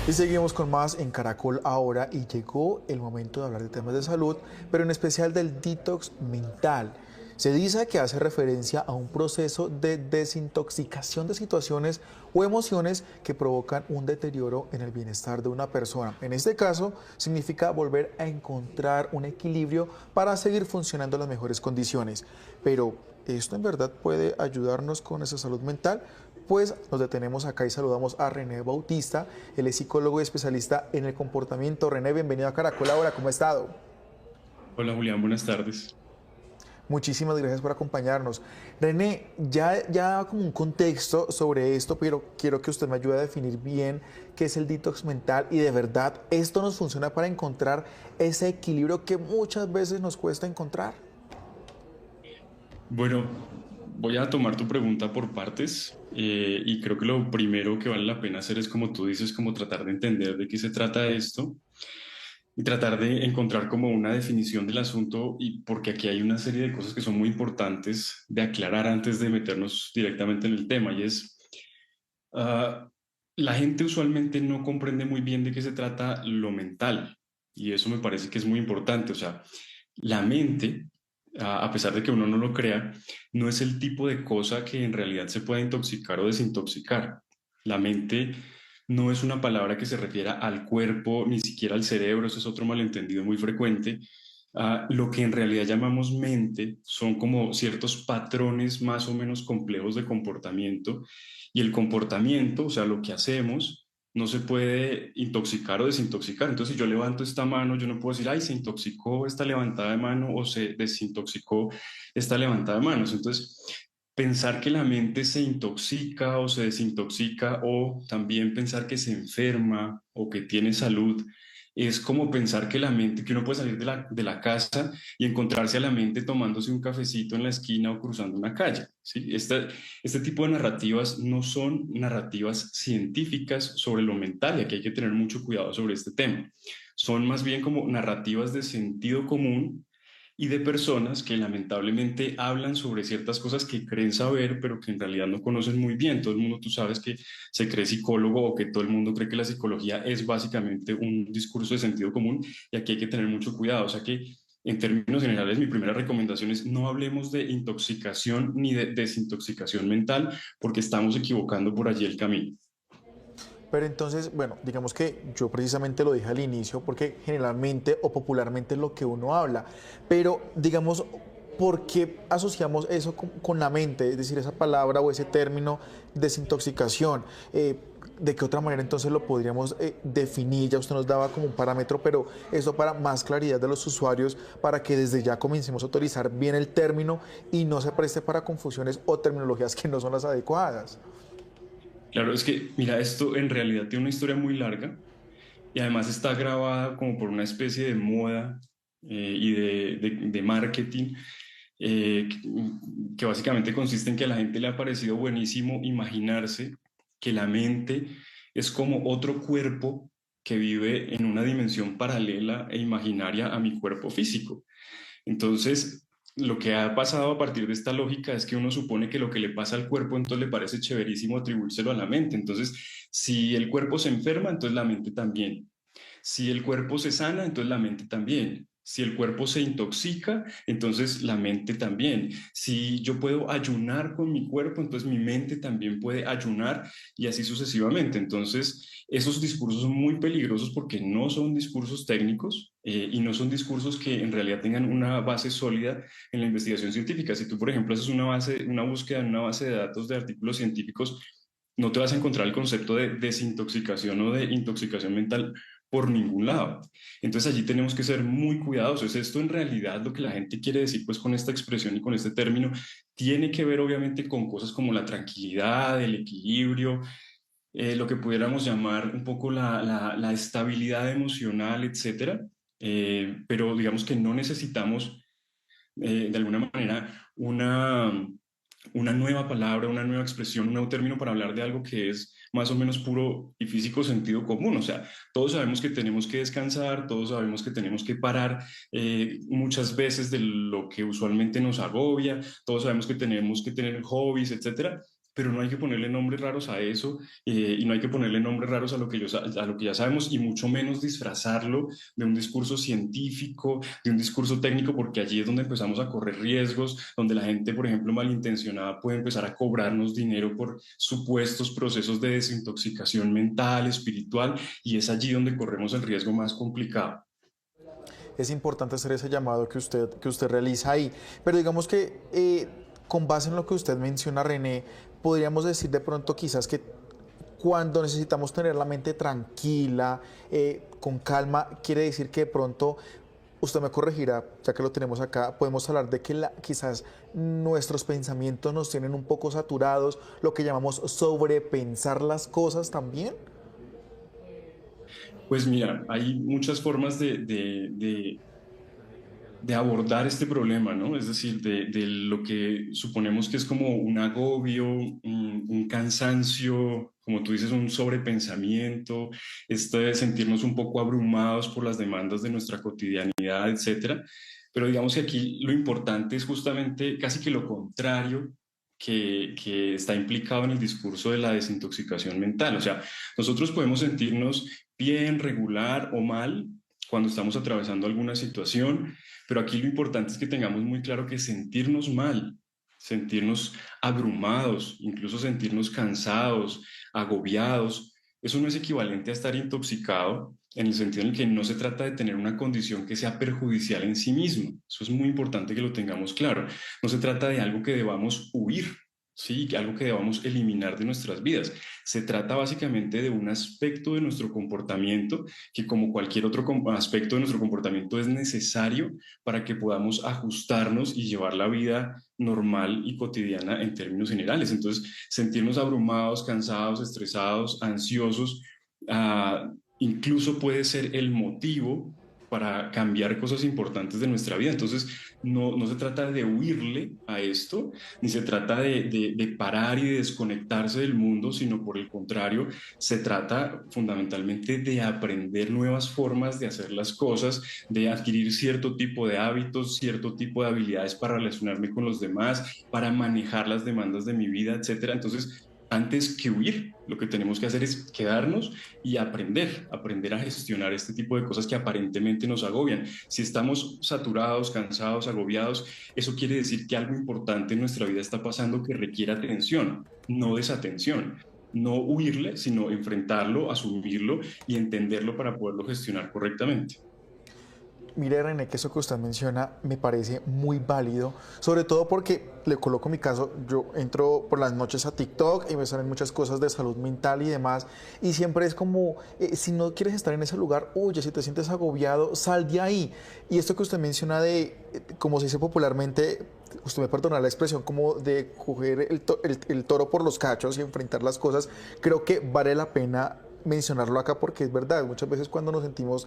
Y seguimos con más en Caracol ahora y llegó el momento de hablar de temas de salud, pero en especial del detox mental. Se dice que hace referencia a un proceso de desintoxicación de situaciones o emociones que provocan un deterioro en el bienestar de una persona. En este caso, significa volver a encontrar un equilibrio para seguir funcionando en las mejores condiciones. Pero, ¿esto en verdad puede ayudarnos con esa salud mental? Pues nos detenemos acá y saludamos a René Bautista, él es psicólogo y especialista en el comportamiento. René, bienvenido a Caracol ahora, ¿cómo ha estado? Hola Julián, buenas tardes. Muchísimas gracias por acompañarnos. René, ya como un contexto sobre esto, pero quiero que usted me ayude a definir bien qué es el detox mental y de verdad esto nos funciona para encontrar ese equilibrio que muchas veces nos cuesta encontrar. Bueno, voy a tomar tu pregunta por partes y creo que lo primero que vale la pena hacer es, como tú dices, como tratar de entender de qué se trata esto y tratar de encontrar como una definición del asunto, y porque aquí hay una serie de cosas que son muy importantes de aclarar antes de meternos directamente en el tema, y es, ah, la gente usualmente no comprende muy bien de qué se trata lo mental, y eso me parece que es muy importante. O sea, la mente, a pesar de que uno no lo crea, no es el tipo de cosa que en realidad se pueda intoxicar o desintoxicar. La mente no es una palabra que se refiera al cuerpo, ni siquiera al cerebro. Eso es otro malentendido muy frecuente. Lo que en realidad llamamos mente son como ciertos patrones más o menos complejos de comportamiento, y el comportamiento, o sea, lo que hacemos, no se puede intoxicar o desintoxicar. Entonces, si yo levanto esta mano, yo no puedo decir, ay, se intoxicó esta levantada de mano o se desintoxicó esta levantada de manos. Entonces, pensar que la mente se intoxica o se desintoxica, o también pensar que se enferma o que tiene salud, es como pensar que la mente, que uno puede salir de la casa y encontrarse a la mente tomándose un cafecito en la esquina o cruzando una calle, ¿sí? Este tipo de narrativas no son narrativas científicas sobre lo mental, y aquí hay que tener mucho cuidado sobre este tema. Son más bien como narrativas de sentido común y de personas que lamentablemente hablan sobre ciertas cosas que creen saber, pero que en realidad no conocen muy bien. Todo el mundo, tú sabes, que se cree psicólogo, o que todo el mundo cree que la psicología es básicamente un discurso de sentido común, y aquí hay que tener mucho cuidado. O sea que, en términos generales, mi primera recomendación es: no hablemos de intoxicación ni de desintoxicación mental, porque estamos equivocando por allí el camino. Pero entonces, bueno, digamos que yo precisamente lo dije al inicio porque generalmente o popularmente es lo que uno habla, pero digamos, ¿por qué asociamos eso con la mente? Es decir, esa palabra o ese término desintoxicación. ¿De qué otra manera entonces lo podríamos definir? Ya usted nos daba como un parámetro, pero eso para más claridad de los usuarios, para que desde ya comencemos a utilizar bien el término y no se preste para confusiones o terminologías que no son las adecuadas. Claro, es que, mira, esto en realidad tiene una historia muy larga, y además está grabada como por una especie de moda y de marketing, que básicamente consiste en que a la gente le ha parecido buenísimo imaginarse que la mente es como otro cuerpo que vive en una dimensión paralela e imaginaria a mi cuerpo físico. Entonces, lo que ha pasado a partir de esta lógica es que uno supone que lo que le pasa al cuerpo, entonces le parece chéverísimo atribuírselo a la mente. Entonces, si el cuerpo se enferma, entonces la mente también. Si el cuerpo se sana, entonces la mente también. Si el cuerpo se intoxica, entonces la mente también. Si yo puedo ayunar con mi cuerpo, entonces mi mente también puede ayunar, y así sucesivamente. Entonces, esos discursos son muy peligrosos porque no son discursos técnicos, y no son discursos que en realidad tengan una base sólida en la investigación científica. Si tú, por ejemplo, haces una búsqueda en una base de datos de artículos científicos, no te vas a encontrar el concepto de desintoxicación o de intoxicación mental por ningún lado. Entonces allí tenemos que ser muy cuidadosos. Esto en realidad, lo que la gente quiere decir pues con esta expresión y con este término, tiene que ver obviamente con cosas como la tranquilidad, el equilibrio, lo que pudiéramos llamar un poco la estabilidad emocional, etcétera. Pero digamos que no necesitamos, de alguna manera, una nueva palabra, una nueva expresión, un nuevo término para hablar de algo que es más o menos puro y físico sentido común. O sea, todos sabemos que tenemos que descansar, todos sabemos que tenemos que parar muchas veces de lo que usualmente nos agobia, todos sabemos que tenemos que tener hobbies, etcétera, pero no hay que ponerle nombres raros a eso, y no hay que ponerle nombres raros a lo que, a lo que ya sabemos, y mucho menos disfrazarlo de un discurso científico, de un discurso técnico, porque allí es donde empezamos a correr riesgos, donde la gente, por ejemplo, malintencionada puede empezar a cobrarnos dinero por supuestos procesos de desintoxicación mental, espiritual, y es allí donde corremos el riesgo más complicado. Es importante hacer ese llamado que usted realiza ahí. Pero digamos que con base en lo que usted menciona, René, podríamos decir de pronto quizás que cuando necesitamos tener la mente tranquila, con calma, quiere decir que de pronto, usted me corregirá, ya que lo tenemos acá, podemos hablar de que quizás nuestros pensamientos nos tienen un poco saturados, lo que llamamos sobrepensar las cosas también. Pues mira, hay muchas formas de abordar este problema, ¿no? Es decir, de lo que suponemos que es como un agobio, un cansancio, como tú dices, un sobrepensamiento, esto de sentirnos un poco abrumados por las demandas de nuestra cotidianidad, etcétera. Pero digamos que aquí lo importante es justamente casi que lo contrario que está implicado en el discurso de la desintoxicación mental. O sea, nosotros podemos sentirnos bien, regular o mal cuando estamos atravesando alguna situación, pero aquí lo importante es que tengamos muy claro que sentirnos mal, sentirnos abrumados, incluso sentirnos cansados, agobiados, eso no es equivalente a estar intoxicado en el sentido en el que no se trata de tener una condición que sea perjudicial en sí misma. Eso es muy importante que lo tengamos claro. No se trata de algo que debamos huir, ¿sí? Algo que debamos eliminar de nuestras vidas. Se trata básicamente de un aspecto de nuestro comportamiento que, como cualquier otro aspecto de nuestro comportamiento, es necesario para que podamos ajustarnos y llevar la vida normal y cotidiana en términos generales. Entonces, sentirnos abrumados, cansados, estresados, ansiosos, incluso puede ser el motivo para cambiar cosas importantes de nuestra vida. Entonces, no se trata de huirle a esto, ni se trata de parar y de desconectarse del mundo, sino por el contrario, se trata fundamentalmente de aprender nuevas formas de hacer las cosas, de adquirir cierto tipo de hábitos, cierto tipo de habilidades para relacionarme con los demás, para manejar las demandas de mi vida, etcétera. Entonces, antes que huir, lo que tenemos que hacer es quedarnos y aprender a gestionar este tipo de cosas que aparentemente nos agobian. Si estamos saturados, cansados, agobiados, eso quiere decir que algo importante en nuestra vida está pasando que requiere atención, no desatención. No huirle, sino enfrentarlo, asumirlo y entenderlo para poderlo gestionar correctamente. Mire, René, que eso que usted menciona me parece muy válido, sobre todo porque le coloco mi caso, yo entro por las noches a TikTok y me salen muchas cosas de salud mental y demás, y siempre es como, si no quieres estar en ese lugar, oye, si te sientes agobiado, sal de ahí. Y esto que usted menciona de, como se dice popularmente, usted me perdona la expresión, como de coger el toro por los cachos y enfrentar las cosas, creo que vale la pena mencionarlo acá porque es verdad, muchas veces cuando nos sentimos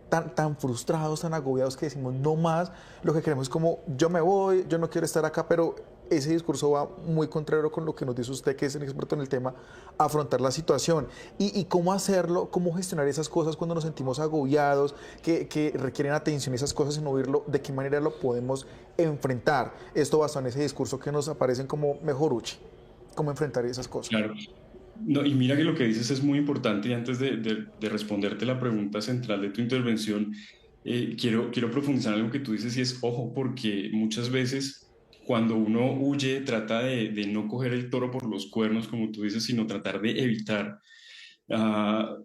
tan frustrados, tan agobiados que decimos no más, lo que queremos es como yo me voy, yo no quiero estar acá, pero ese discurso va muy contrario con lo que nos dice usted, que es el experto en el tema, afrontar la situación y cómo hacerlo, cómo gestionar esas cosas cuando nos sentimos agobiados, que requieren atención esas cosas y no oírlo, de qué manera lo podemos enfrentar. Esto basado en ese discurso que nos aparecen como mejoruchi, cómo enfrentar esas cosas. Claro. No, y mira que lo que dices es muy importante y antes de responderte la pregunta central de tu intervención, quiero profundizar en algo que tú dices y es, ojo, porque muchas veces cuando uno huye trata de no coger el toro por los cuernos, como tú dices, sino tratar de evitar, ah,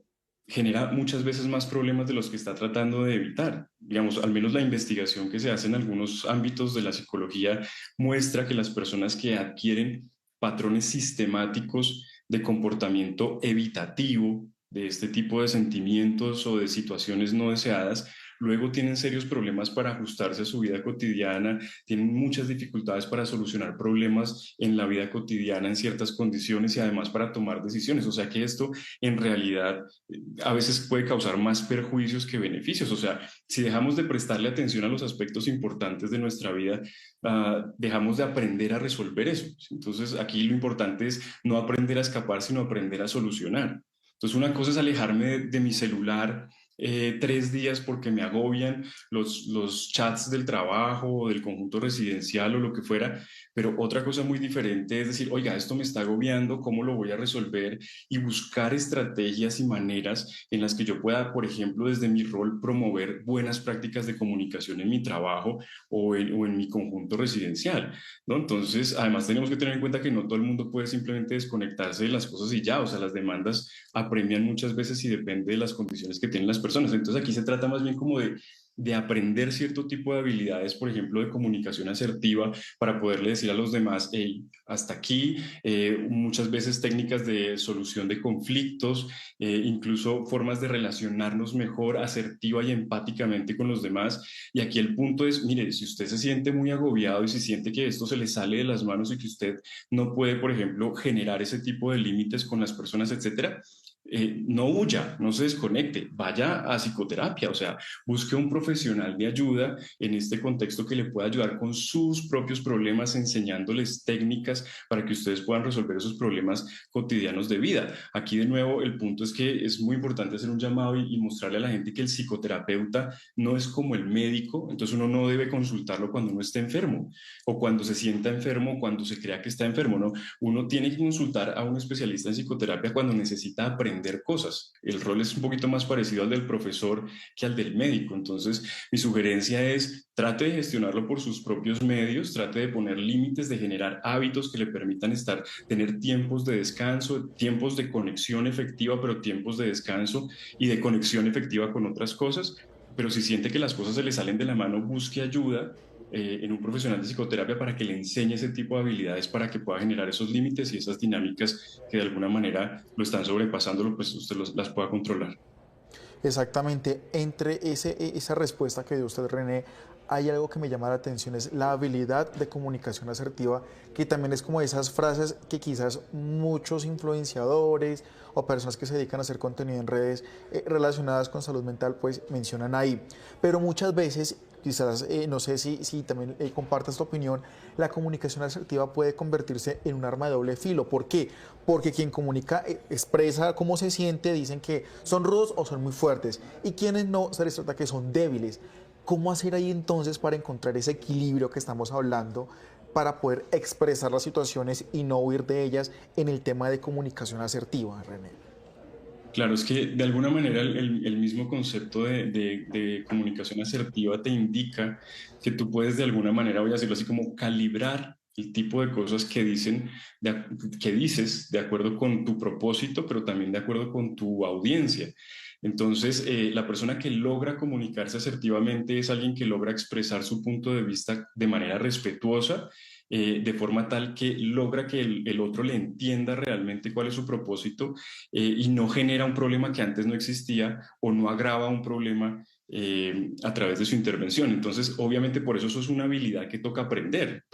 genera muchas veces más problemas de los que está tratando de evitar. Digamos, al menos la investigación que se hace en algunos ámbitos de la psicología muestra que las personas que adquieren patrones sistemáticos de comportamiento evitativo de este tipo de sentimientos o de situaciones no deseadas, luego tienen serios problemas para ajustarse a su vida cotidiana, tienen muchas dificultades para solucionar problemas en la vida cotidiana en ciertas condiciones y además para tomar decisiones. O sea que esto en realidad a veces puede causar más perjuicios que beneficios. O sea, si dejamos de prestarle atención a los aspectos importantes de nuestra vida, dejamos de aprender a resolver eso. Entonces, aquí lo importante es no aprender a escapar, sino aprender a solucionar. Entonces, una cosa es alejarme de mi celular 3 días porque me agobian los chats del trabajo o del conjunto residencial o lo que fuera, pero otra cosa muy diferente es decir, oiga, esto me está agobiando, ¿cómo lo voy a resolver? Y buscar estrategias y maneras en las que yo pueda, por ejemplo, desde mi rol, promover buenas prácticas de comunicación en mi trabajo o en mi conjunto residencial, ¿no? Entonces, además tenemos que tener en cuenta que no todo el mundo puede simplemente desconectarse de las cosas y ya, o sea, las demandas apremian muchas veces y depende de las condiciones que tienen las personas. Entonces, aquí se trata más bien como de aprender cierto tipo de habilidades, por ejemplo, de comunicación asertiva, para poderle decir a los demás, hey, hasta aquí, muchas veces técnicas de solución de conflictos, incluso formas de relacionarnos mejor, asertiva y empáticamente con los demás. Y aquí el punto es, mire, si usted se siente muy agobiado y si siente que esto se le sale de las manos y que usted no puede, por ejemplo, generar ese tipo de límites con las personas, etcétera, no huya, no se desconecte, vaya a psicoterapia, o sea, busque un profesional de ayuda en este contexto que le pueda ayudar con sus propios problemas, enseñándoles técnicas para que ustedes puedan resolver esos problemas cotidianos de vida. Aquí de nuevo el punto es que es muy importante hacer un llamado y mostrarle a la gente que el psicoterapeuta no es como el médico, entonces uno no debe consultarlo cuando uno esté enfermo o cuando se sienta enfermo o cuando se crea que está enfermo, no, uno tiene que consultar a un especialista en psicoterapia cuando necesita aprender cosas. El rol es un poquito más parecido al del profesor que al del médico. Entonces, mi sugerencia es trate de gestionarlo por sus propios medios, trate de poner límites, de generar hábitos que le permitan tener tiempos de descanso, tiempos de conexión efectiva, pero tiempos de descanso y de conexión efectiva con otras cosas. Pero si siente que las cosas se le salen de la mano, busque ayuda en un profesional de psicoterapia para que le enseñe ese tipo de habilidades para que pueda generar esos límites y esas dinámicas que de alguna manera lo están sobrepasándolo, pues usted las pueda controlar. Exactamente, entre esa respuesta que dio usted, René, hay algo que me llama la atención, es la habilidad de comunicación asertiva, que también es como esas frases que quizás muchos influenciadores o personas que se dedican a hacer contenido en redes relacionadas con salud mental, pues mencionan ahí. Pero muchas veces, quizás, no sé si también compartas tu opinión, la comunicación asertiva puede convertirse en un arma de doble filo. ¿Por qué? Porque quien comunica expresa cómo se siente, dicen que son rudos o son muy fuertes, y quienes no, se les trata que son débiles. ¿Cómo hacer ahí entonces para encontrar ese equilibrio que estamos hablando, para poder expresar las situaciones y no huir de ellas en el tema de comunicación asertiva, René? Claro, es que de alguna manera el mismo concepto de comunicación asertiva te indica que tú puedes de alguna manera, voy a decirlo así, como calibrar el tipo de cosas que dices de acuerdo con tu propósito, pero también de acuerdo con tu audiencia. Entonces, la persona que logra comunicarse asertivamente es alguien que logra expresar su punto de vista de manera respetuosa, de forma tal que logra que el otro le entienda realmente cuál es su propósito, y no genera un problema que antes no existía o no agrava un problema a través de su intervención. Entonces, obviamente por eso es una habilidad que toca aprender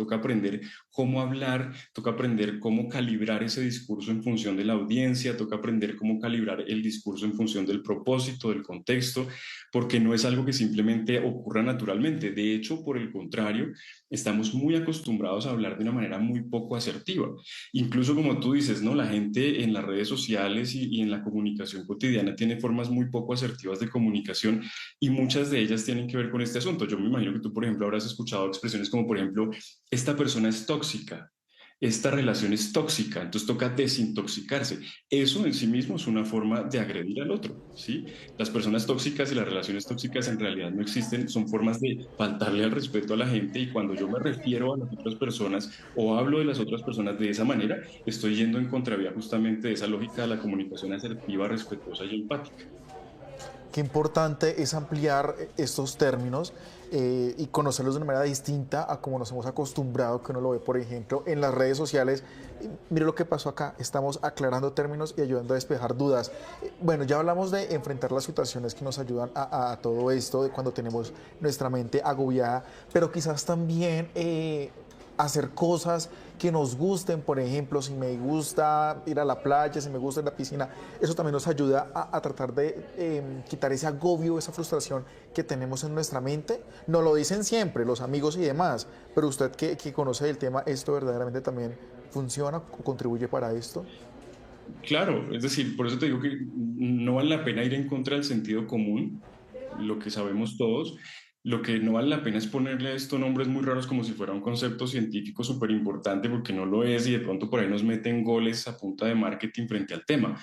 cómo hablar, toca aprender cómo calibrar ese discurso en función de la audiencia, toca aprender cómo calibrar el discurso en función del propósito, del contexto, porque no es algo que simplemente ocurra naturalmente. De hecho, por el contrario, estamos muy acostumbrados a hablar de una manera muy poco asertiva. Incluso como tú dices, ¿no? La gente en las redes sociales y en la comunicación cotidiana tiene formas muy poco asertivas de comunicación y muchas de ellas tienen que ver con este asunto. Yo me imagino que tú, por ejemplo, habrás escuchado expresiones como, por ejemplo, esta persona es tóxica, esta relación es tóxica, entonces toca desintoxicarse. Eso en sí mismo es una forma de agredir al otro, ¿sí? Las personas tóxicas y las relaciones tóxicas en realidad no existen, son formas de faltarle al respeto a la gente, y cuando yo me refiero a las otras personas o hablo de las otras personas de esa manera, estoy yendo en contravía justamente de esa lógica de la comunicación asertiva, respetuosa y empática. Qué importante es ampliar estos términos y conocerlos de una manera distinta a como nos hemos acostumbrado, que uno lo ve, por ejemplo, en las redes sociales. Mire lo que pasó acá, estamos aclarando términos y ayudando a despejar dudas. Bueno, ya hablamos de enfrentar las situaciones que nos ayudan a todo esto, de cuando tenemos nuestra mente agobiada, pero quizás también hacer cosas que nos gusten. Por ejemplo, si me gusta ir a la playa, si me gusta ir a la piscina, eso también nos ayuda a tratar de quitar ese agobio, esa frustración que tenemos en nuestra mente. Nos lo dicen siempre los amigos y demás, pero usted que conoce el tema, ¿esto verdaderamente también funciona o contribuye para esto? Claro, es decir, por eso te digo que no vale la pena ir en contra del sentido común, lo que sabemos todos. Lo que no vale la pena es ponerle a esto nombres muy raros como si fuera un concepto científico súper importante, porque no lo es y de pronto por ahí nos meten goles a punta de marketing frente al tema.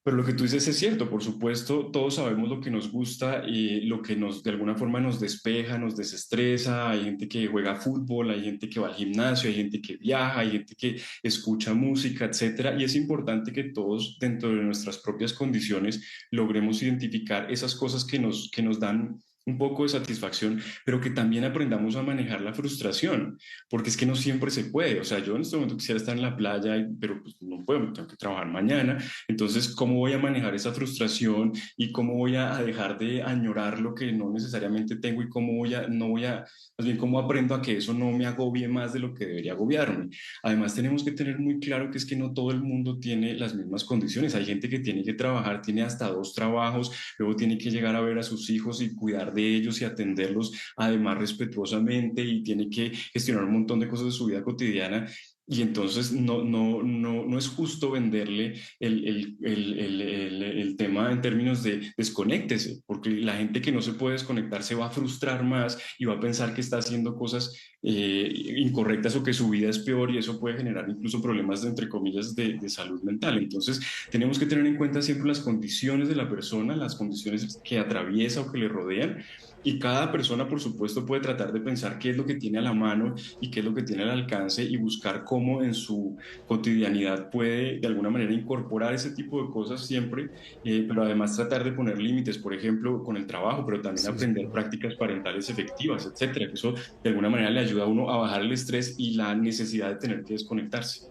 Pero lo que tú dices es cierto, por supuesto, todos sabemos lo que nos gusta y lo que nos de alguna forma nos despeja, nos desestresa. Hay gente que juega fútbol, hay gente que va al gimnasio, hay gente que viaja, hay gente que escucha música, etcétera. Y es importante que todos, dentro de nuestras propias condiciones, logremos identificar esas cosas que nos dan un poco de satisfacción, pero que también aprendamos a manejar la frustración, porque es que no siempre se puede. O sea, yo en este momento quisiera estar en la playa, pero pues no puedo, tengo que trabajar mañana. Entonces, ¿cómo voy a manejar esa frustración y cómo voy a dejar de añorar lo que no necesariamente tengo y cómo no voy a, más bien, cómo aprendo a que eso no me agobie más de lo que debería agobiarme? Además, tenemos que tener muy claro que es que no todo el mundo tiene las mismas condiciones. Hay gente que tiene que trabajar, tiene hasta dos trabajos, luego tiene que llegar a ver a sus hijos y cuidar de ellos y atenderlos, además respetuosamente, y tiene que gestionar un montón de cosas de su vida cotidiana. Y entonces no es justo venderle el tema en términos de desconéctese, porque la gente que no se puede desconectar se va a frustrar más y va a pensar que está haciendo cosas incorrectas o que su vida es peor, y eso puede generar incluso problemas de, entre comillas, de salud mental. Entonces tenemos que tener en cuenta siempre las condiciones de la persona, las condiciones que atraviesa o que le rodean, y cada persona, por supuesto, puede tratar de pensar qué es lo que tiene a la mano y qué es lo que tiene al alcance, y buscar cómo en su cotidianidad puede de alguna manera incorporar ese tipo de cosas siempre, pero además tratar de poner límites, por ejemplo, con el trabajo, pero también Sí, aprender señor. prácticas parentales efectivas, etcétera. Que eso de alguna manera le ayuda a uno a bajar el estrés y la necesidad de tener que desconectarse.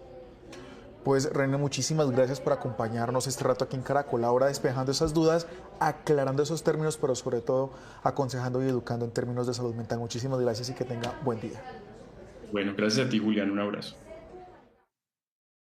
Pues René, muchísimas gracias por acompañarnos este rato aquí en Caracol, ahora despejando esas dudas, aclarando esos términos, pero sobre todo aconsejando y educando en términos de salud mental. Muchísimas gracias y que tenga buen día. Bueno, gracias a ti, Julián, un abrazo.